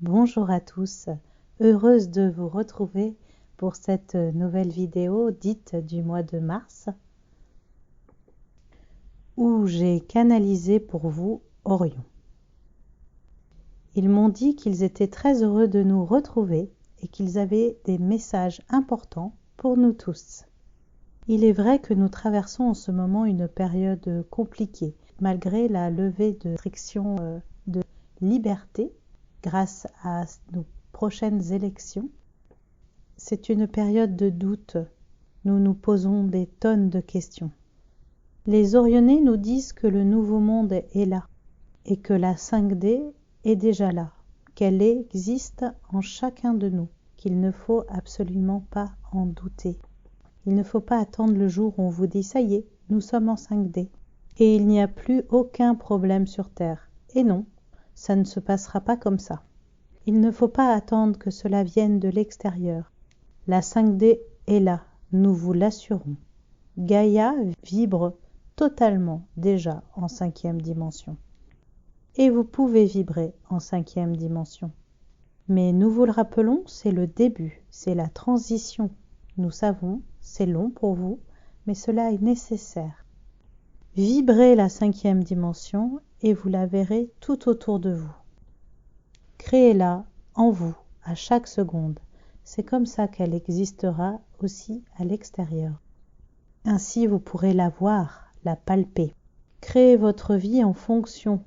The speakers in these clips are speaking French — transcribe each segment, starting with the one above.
Bonjour à tous, heureuse de vous retrouver pour cette nouvelle vidéo dite du mois de mars où j'ai canalisé pour vous Orion. Ils m'ont dit qu'ils étaient très heureux de nous retrouver et qu'ils avaient des messages importants pour nous tous. Il est vrai que nous traversons en ce moment une période compliquée, malgré la levée de restrictions de liberté grâce à nos prochaines élections. C'est une période de doute. Nous nous posons des tonnes de questions. Les Orionnais nous disent que le nouveau monde est là et que la 5D est déjà là, qu'elle existe en chacun de nous, qu'il ne faut absolument pas en douter. Il ne faut pas attendre le jour où on vous dit « ça y est, nous sommes en 5D » et il n'y a plus aucun problème sur Terre. Et non, ça ne se passera pas comme ça. Il ne faut pas attendre que cela vienne de l'extérieur. La 5D est là, nous vous l'assurons. Gaïa vibre totalement déjà en 5e dimension. Et vous pouvez vibrer en 5e dimension. Mais nous vous le rappelons, c'est le début, c'est la transition. Nous savons, c'est long pour vous, mais cela est nécessaire. Vibrez la 5e dimension et vous la verrez tout autour de vous. Créez-la en vous, à chaque seconde. C'est comme ça qu'elle existera aussi à l'extérieur. Ainsi, vous pourrez la voir, la palper. Créez votre vie en fonction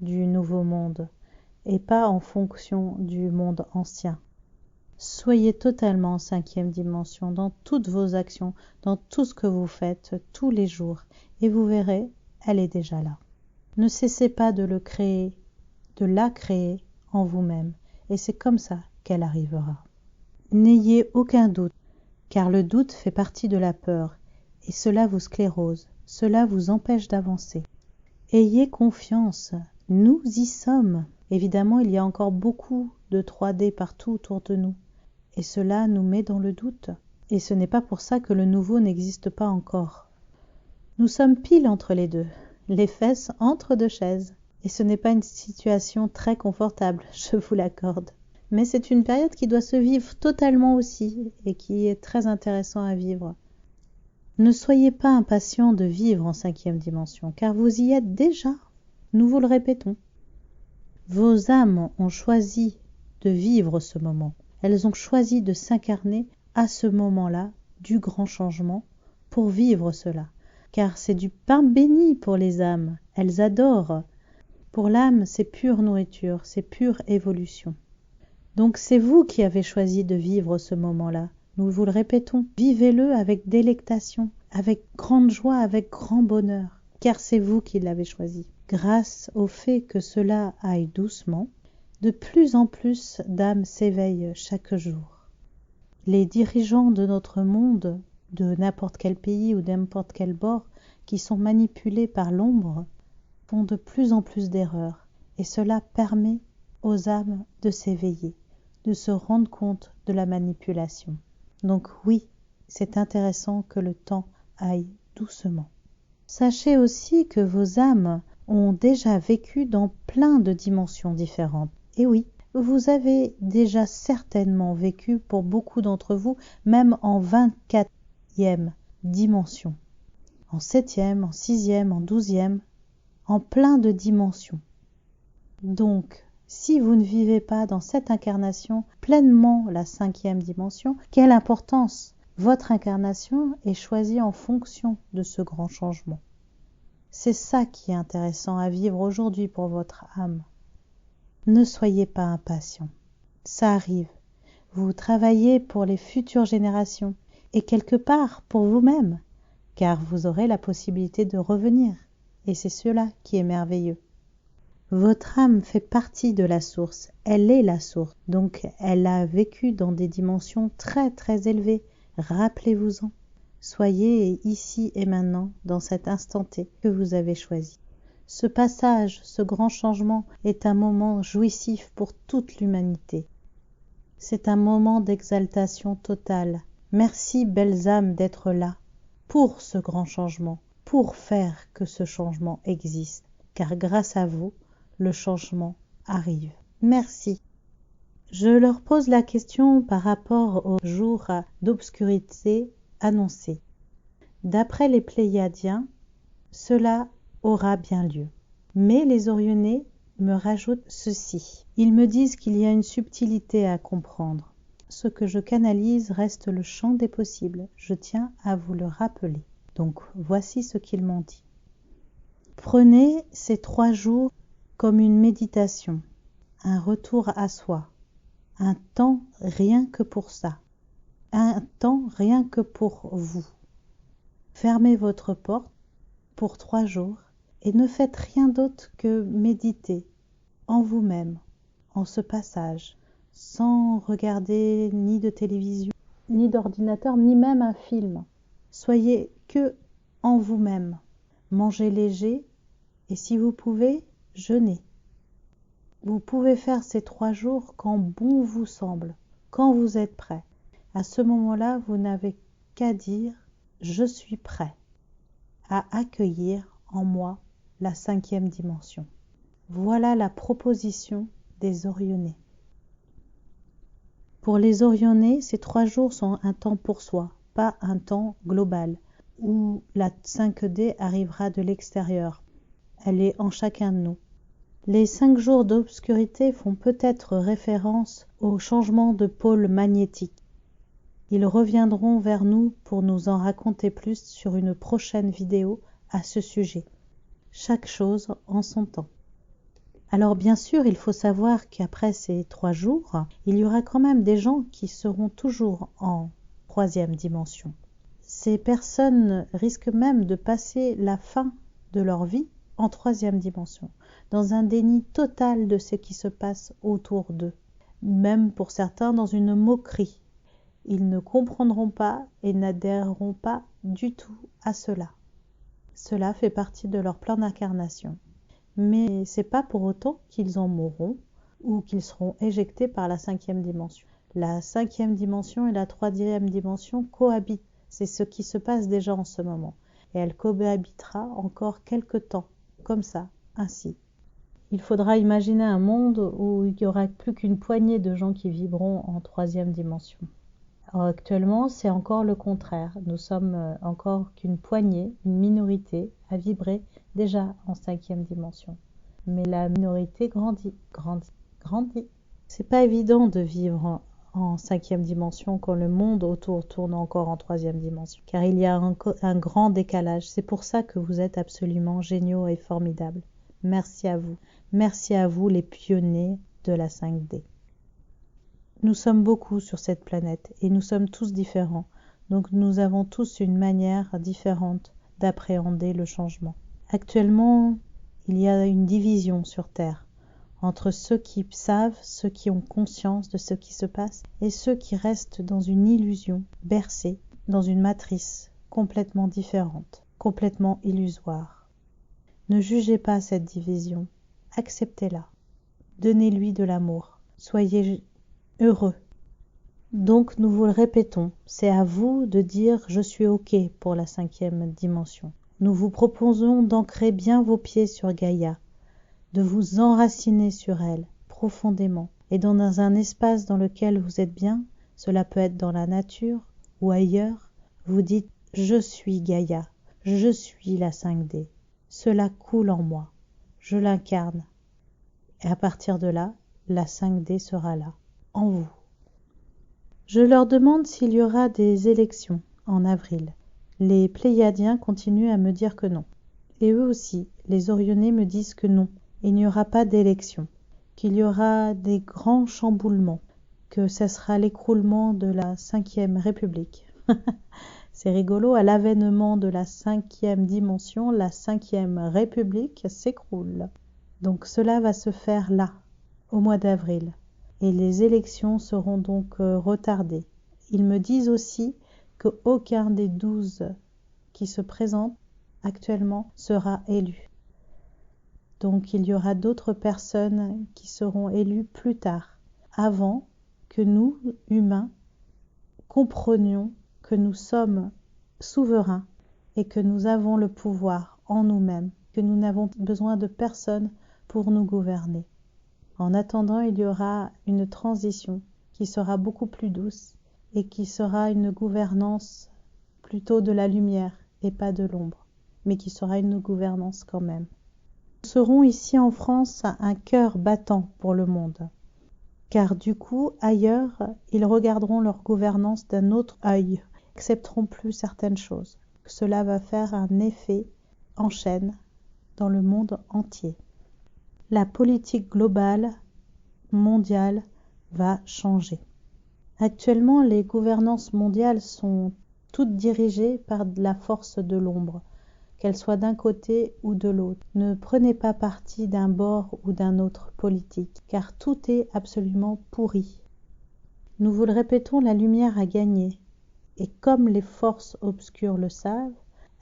du nouveau monde et pas en fonction du monde ancien. Soyez totalement en 5e dimension dans toutes vos actions, dans tout ce que vous faites tous les jours et vous verrez, elle est déjà là. Ne cessez pas de le créer, de la créer en vous-même et c'est comme ça qu'elle arrivera. N'ayez aucun doute, car le doute fait partie de la peur et cela vous sclérose, cela vous empêche d'avancer. Ayez confiance, nous y sommes. Évidemment, il y a encore beaucoup de 3D partout autour de nous et cela nous met dans le doute. Et ce n'est pas pour ça que le nouveau n'existe pas encore. Nous sommes pile entre les deux, les fesses entre deux chaises. Et ce n'est pas une situation très confortable, je vous l'accorde. Mais c'est une période qui doit se vivre totalement aussi et qui est très intéressant à vivre. Ne soyez pas impatient de vivre en 5e dimension, car vous y êtes déjà. Nous vous le répétons. Vos âmes ont choisi de vivre ce moment. Elles ont choisi de s'incarner à ce moment-là du grand changement pour vivre cela. Car c'est du pain béni pour les âmes. Elles adorent. Pour l'âme, c'est pure nourriture, c'est pure évolution. Donc c'est vous qui avez choisi de vivre ce moment-là. Nous vous le répétons, vivez-le avec délectation, avec grande joie, avec grand bonheur, car c'est vous qui l'avez choisi. Grâce au fait que cela aille doucement, de plus en plus d'âmes s'éveillent chaque jour. Les dirigeants de notre monde, de n'importe quel pays ou n'importe quel bord, qui sont manipulés par l'ombre, font de plus en plus d'erreurs, et cela permet aux âmes de s'éveiller, de se rendre compte de la manipulation. Donc oui, c'est intéressant que le temps aille doucement. Sachez aussi que vos âmes ont déjà vécu dans plein de dimensions différentes. Et oui, vous avez déjà certainement vécu pour beaucoup d'entre vous, même en 24e dimension, en 7e, en 6e, en 12e, en plein de dimensions. Donc, si vous ne vivez pas dans cette incarnation pleinement la 5e dimension, quelle importance! Votre incarnation est choisie en fonction de ce grand changement. C'est ça qui est intéressant à vivre aujourd'hui pour votre âme. Ne soyez pas impatient. Ça arrive. Vous travaillez pour les futures générations et quelque part pour vous-même, car vous aurez la possibilité de revenir. Et c'est cela qui est merveilleux. Votre âme fait partie de la source, elle est la source, donc elle a vécu dans des dimensions très très élevées, rappelez-vous-en. Soyez ici et maintenant dans cet instant T que vous avez choisi. Ce passage, ce grand changement est un moment jouissif pour toute l'humanité. C'est un moment d'exaltation totale. Merci belles âmes d'être là pour ce grand changement, pour faire que ce changement existe, car grâce à vous, le changement arrive. Merci. Je leur pose la question par rapport au jour d'obscurité annoncé. D'après les Pléiadiens, cela aura bien lieu. Mais les Orionnais me rajoutent ceci. Ils me disent qu'il y a une subtilité à comprendre. Ce que je canalise reste le champ des possibles. Je tiens à vous le rappeler. Donc voici ce qu'ils m'ont dit. Prenez ces 3 jours comme une méditation, un retour à soi, un temps rien que pour ça, un temps rien que pour vous. Fermez votre porte pour 3 jours et ne faites rien d'autre que méditer en vous-même, en ce passage, sans regarder ni de télévision, ni d'ordinateur, ni même un film. Soyez que en vous-même. Mangez léger et si vous pouvez, jeûnez. Vous pouvez faire ces 3 jours quand bon vous semble, quand vous êtes prêt. À ce moment-là, vous n'avez qu'à dire « Je suis prêt » à accueillir en moi la 5e dimension. Voilà la proposition des Orionnais. Pour les Orionnais, ces 3 jours sont un temps pour soi, pas un temps global, où la 5D arrivera de l'extérieur. Elle est en chacun de nous. Les 5 jours d'obscurité font peut-être référence au changement de pôle magnétique. Ils reviendront vers nous pour nous en raconter plus sur une prochaine vidéo à ce sujet. Chaque chose en son temps. Alors bien sûr, il faut savoir qu'après ces 3 jours, il y aura quand même des gens qui seront toujours en 3e dimension. Ces personnes risquent même de passer la fin de leur vie en 3e dimension, dans un déni total de ce qui se passe autour d'eux, même pour certains dans une moquerie. Ils ne comprendront pas et n'adhéreront pas du tout à cela. Cela fait partie de leur plan d'incarnation. Mais c'est pas pour autant qu'ils en mourront ou qu'ils seront éjectés par la 5e dimension. La 5e dimension et la 3e dimension cohabitent. C'est ce qui se passe déjà en ce moment. Et elle cohabitera encore quelque temps, comme ça, ainsi. Il faudra imaginer un monde où il n'y aura plus qu'une poignée de gens qui vivront en 3e dimension. Alors actuellement, c'est encore le contraire. Nous sommes encore qu'une poignée, une minorité, à vibrer déjà en 5e dimension. Mais la minorité grandit. C'est pas évident de vivre en 5e dimension quand le monde autour tourne encore en 3e dimension, car il y a un grand décalage. C'est pour ça que vous êtes absolument géniaux et formidables. Merci à vous. Merci à vous les pionniers de la 5D. Nous sommes beaucoup sur cette planète et nous sommes tous différents, donc nous avons tous une manière différente d'appréhender le changement. Actuellement, il y a une division sur Terre entre ceux qui savent, ceux qui ont conscience de ce qui se passe et ceux qui restent dans une illusion, bercés dans une matrice complètement différente, complètement illusoire. Ne jugez pas cette division, acceptez-la, donnez-lui de l'amour, soyez heureux. Donc nous vous le répétons, c'est à vous de dire « je suis OK » pour la 5e dimension. Nous vous proposons d'ancrer bien vos pieds sur Gaïa, de vous enraciner sur elle profondément et dans un espace dans lequel vous êtes bien, cela peut être dans la nature ou ailleurs, vous dites « je suis Gaïa, je suis la 5D, cela coule en moi, je l'incarne » et à partir de là, la 5D sera là, en vous. Je leur demande s'il y aura des élections en avril. Les Pléiadiens continuent à me dire que non. Et eux aussi, les Orionnais me disent que non, il n'y aura pas d'élections, qu'il y aura des grands chamboulements, que ce sera l'écroulement de la 5e République. C'est rigolo, à l'avènement de la 5e dimension, la 5e République s'écroule. Donc cela va se faire là, au mois d'avril. Et les élections seront donc retardées. Ils me disent aussi qu'aucun des 12 qui se présentent actuellement sera élu. Donc il y aura d'autres personnes qui seront élues plus tard, avant que nous, humains, comprenions que nous sommes souverains et que nous avons le pouvoir en nous-mêmes, que nous n'avons besoin de personne pour nous gouverner. En attendant, il y aura une transition qui sera beaucoup plus douce et qui sera une gouvernance plutôt de la lumière et pas de l'ombre, mais qui sera une gouvernance quand même. Nous serons ici en France un cœur battant pour le monde, car du coup, ailleurs, ils regarderont leur gouvernance d'un autre œil, accepteront plus certaines choses. Cela va faire un effet en chaîne dans le monde entier. La politique globale, mondiale, va changer. Actuellement, les gouvernances mondiales sont toutes dirigées par la force de l'ombre, qu'elle soit d'un côté ou de l'autre. Ne prenez pas parti d'un bord ou d'un autre politique, car tout est absolument pourri. Nous vous le répétons, la lumière a gagné, et comme les forces obscures le savent,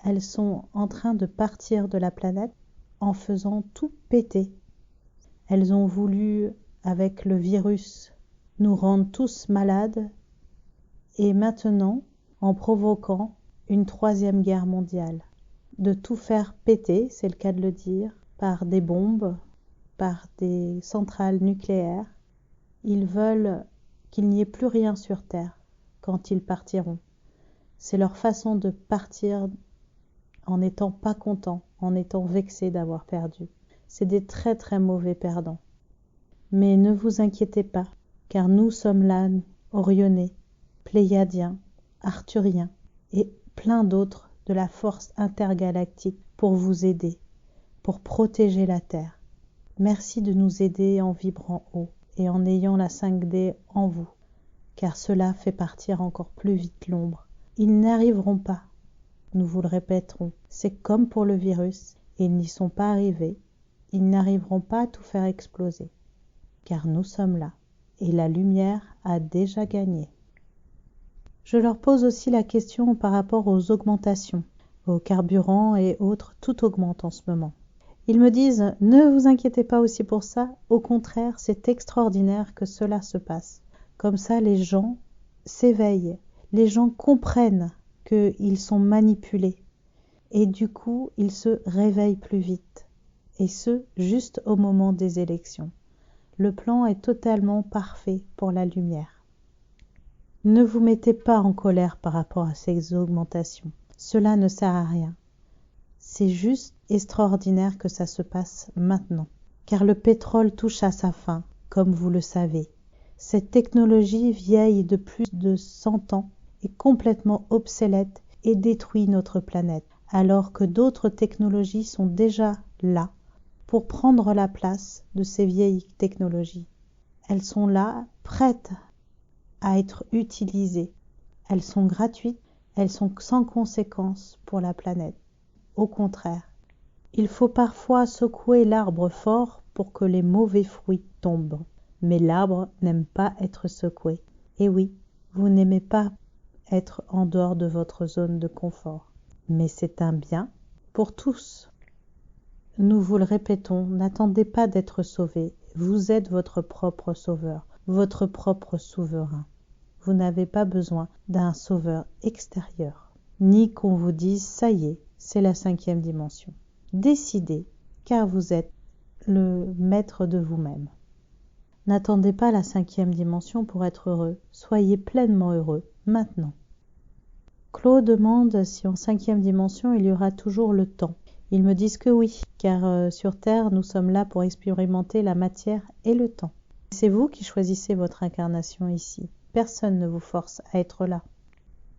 elles sont en train de partir de la planète en faisant tout péter. Elles ont voulu, avec le virus, nous rendre tous malades, et maintenant, en provoquant une troisième guerre mondiale, de tout faire péter, c'est le cas de le dire, par des bombes, par des centrales nucléaires. Ils veulent qu'il n'y ait plus rien sur Terre quand ils partiront. C'est leur façon de partir en n'étant pas contents, en étant vexés d'avoir perdu. C'est des très très mauvais perdants. Mais ne vous inquiétez pas, car nous sommes là, Orionnais, Pléiadiens, Arthuriens et plein d'autres de la force intergalactique pour vous aider, pour protéger la Terre. Merci de nous aider en vibrant haut et en ayant la 5D en vous, car cela fait partir encore plus vite l'ombre. Ils n'arriveront pas, nous vous le répéterons, c'est comme pour le virus, ils n'y sont pas arrivés, ils n'arriveront pas à tout faire exploser, car nous sommes là, et la lumière a déjà gagné. Je leur pose aussi la question par rapport aux augmentations, aux carburants et autres, tout augmente en ce moment. Ils me disent, ne vous inquiétez pas aussi pour ça, au contraire, c'est extraordinaire que cela se passe. Comme ça, les gens s'éveillent, les gens comprennent qu'ils sont manipulés, et du coup, ils se réveillent plus vite, et ce, juste au moment des élections. Le plan est totalement parfait pour la lumière. Ne vous mettez pas en colère par rapport à ces augmentations. Cela ne sert à rien. C'est juste extraordinaire que ça se passe maintenant. Car le pétrole touche à sa fin, comme vous le savez. Cette technologie vieille de plus de 100 ans est complètement obsolète et détruit notre planète. Alors que d'autres technologies sont déjà là pour prendre la place de ces vieilles technologies. Elles sont là, prêtes à être utilisées. Elles sont gratuites, elles sont sans conséquence pour la planète. Au contraire, il faut parfois secouer l'arbre fort pour que les mauvais fruits tombent. Mais l'arbre n'aime pas être secoué. Et oui, vous n'aimez pas être en dehors de votre zone de confort. Mais c'est un bien pour tous. Nous vous le répétons, n'attendez pas d'être sauvé. Vous êtes votre propre sauveur, votre propre souverain. Vous n'avez pas besoin d'un sauveur extérieur, ni qu'on vous dise « ça y est, c'est la 5e dimension ». Décidez, car vous êtes le maître de vous-même. N'attendez pas la 5e dimension pour être heureux, soyez pleinement heureux maintenant. Claude demande si en 5e dimension il y aura toujours le temps. Ils me disent que oui, car sur Terre, nous sommes là pour expérimenter la matière et le temps. C'est vous qui choisissez votre incarnation ici. Personne ne vous force à être là.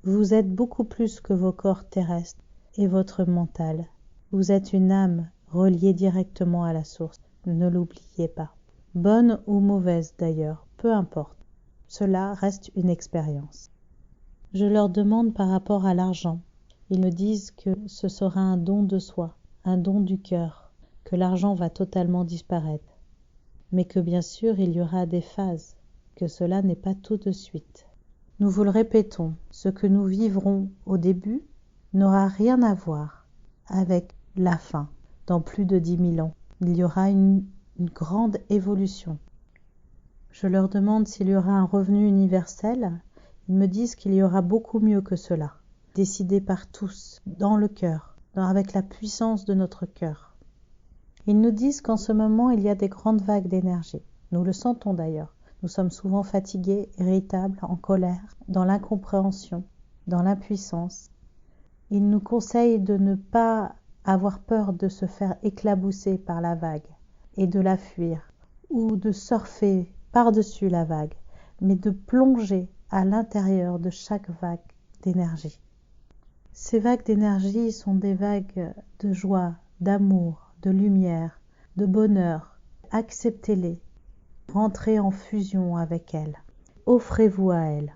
Vous êtes beaucoup plus que vos corps terrestres et votre mental. Vous êtes une âme reliée directement à la source. Ne l'oubliez pas. Bonne ou mauvaise d'ailleurs, peu importe. Cela reste une expérience. Je leur demande par rapport à l'argent. Ils me disent que ce sera un don de soi, un don du cœur, que l'argent va totalement disparaître. Mais que bien sûr il y aura des phases, que cela n'est pas tout de suite. Nous vous le répétons, ce que nous vivrons au début n'aura rien à voir avec la fin. Dans plus de 10 000 ans, il y aura une grande évolution. Je leur demande s'il y aura un revenu universel. Ils me disent qu'il y aura beaucoup mieux que cela, décidé par tous, dans le cœur, avec la puissance de notre cœur. Ils nous disent qu'en ce moment, il y a des grandes vagues d'énergie. Nous le sentons d'ailleurs. Nous sommes souvent fatigués, irritables, en colère, dans l'incompréhension, dans l'impuissance. Il nous conseille de ne pas avoir peur de se faire éclabousser par la vague et de la fuir, ou de surfer par-dessus la vague, mais de plonger à l'intérieur de chaque vague d'énergie. Ces vagues d'énergie sont des vagues de joie, d'amour, de lumière, de bonheur. Acceptez-les. Rentrez en fusion avec elles. Offrez-vous à elles.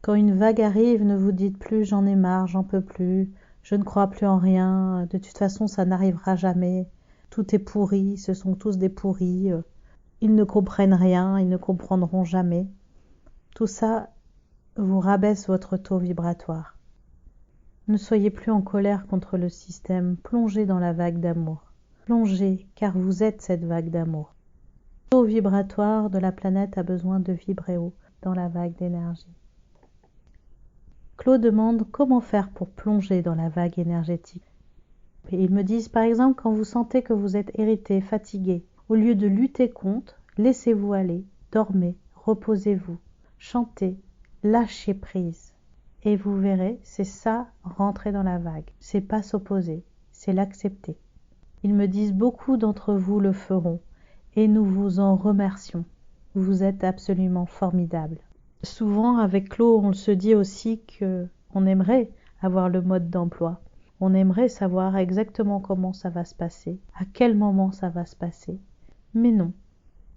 Quand une vague arrive, ne vous dites plus « j'en ai marre, j'en peux plus, je ne crois plus en rien, de toute façon ça n'arrivera jamais, tout est pourri, ce sont tous des pourris, ils ne comprennent rien, ils ne comprendront jamais ». Tout ça vous rabaisse votre taux vibratoire. Ne soyez plus en colère contre le système, plongez dans la vague d'amour. Plongez, car vous êtes cette vague d'amour. Le taux vibratoire de la planète a besoin de vibrer haut dans la vague d'énergie. Claude demande comment faire pour plonger dans la vague énergétique. Et ils me disent par exemple quand vous sentez que vous êtes irrité, fatigué, au lieu de lutter contre, laissez-vous aller, dormez, reposez-vous, chantez, lâchez prise. Et vous verrez, c'est ça, rentrer dans la vague. C'est pas s'opposer, c'est l'accepter. Ils me disent beaucoup d'entre vous le feront et nous vous en remercions. Vous êtes absolument formidables. Souvent, avec Claude, on se dit aussi qu'on aimerait avoir le mode d'emploi. On aimerait savoir exactement comment ça va se passer, à quel moment ça va se passer. Mais non,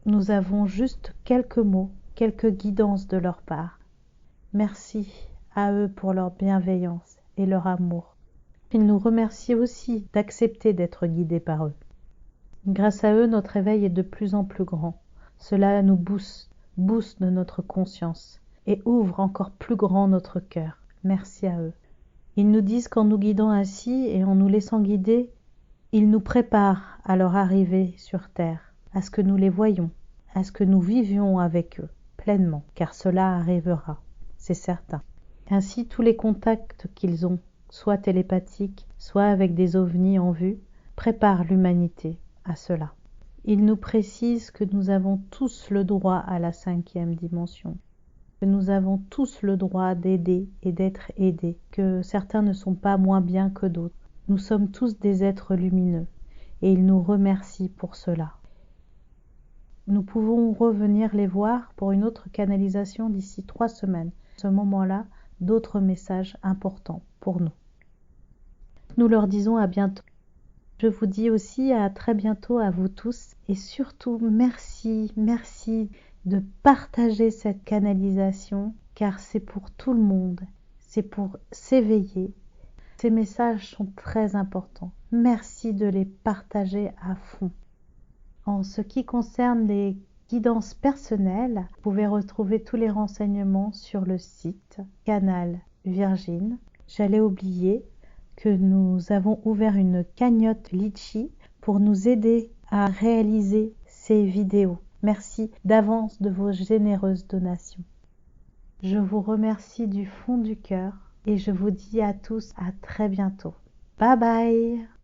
nous avons juste quelques mots, quelques guidances de leur part. Merci à eux pour leur bienveillance et leur amour. Ils nous remercient aussi d'accepter d'être guidés par eux. Grâce à eux, notre éveil est de plus en plus grand. Cela nous booste de notre conscience et ouvre encore plus grand notre cœur. Merci à eux. Ils nous disent qu'en nous guidant ainsi et en nous laissant guider, ils nous préparent à leur arrivée sur terre, à ce que nous les voyions, à ce que nous vivions avec eux pleinement, car cela arrivera, c'est certain. Ainsi, tous les contacts qu'ils ont, soit télépathiques, soit avec des ovnis en vue, préparent l'humanité à cela. Ils nous précisent que nous avons tous le droit à la 5e dimension, que nous avons tous le droit d'aider et d'être aidés, que certains ne sont pas moins bien que d'autres. Nous sommes tous des êtres lumineux et ils nous remercient pour cela. Nous pouvons revenir les voir pour une autre canalisation d'ici 3 semaines. À ce moment-là, d'autres messages importants pour nous. Nous leur disons à bientôt. Je vous dis aussi à très bientôt à vous tous et surtout merci de partager cette canalisation car c'est pour tout le monde, c'est pour s'éveiller. Ces messages sont très importants. Merci de les partager à fond. En ce qui concerne les guidances personnelles, vous pouvez retrouver tous les renseignements sur le site Canal Virgin. J'allais oublier que nous avons ouvert une cagnotte Litchi pour nous aider à réaliser ces vidéos. Merci d'avance de vos généreuses donations. Je vous remercie du fond du cœur et je vous dis à tous à très bientôt. Bye bye!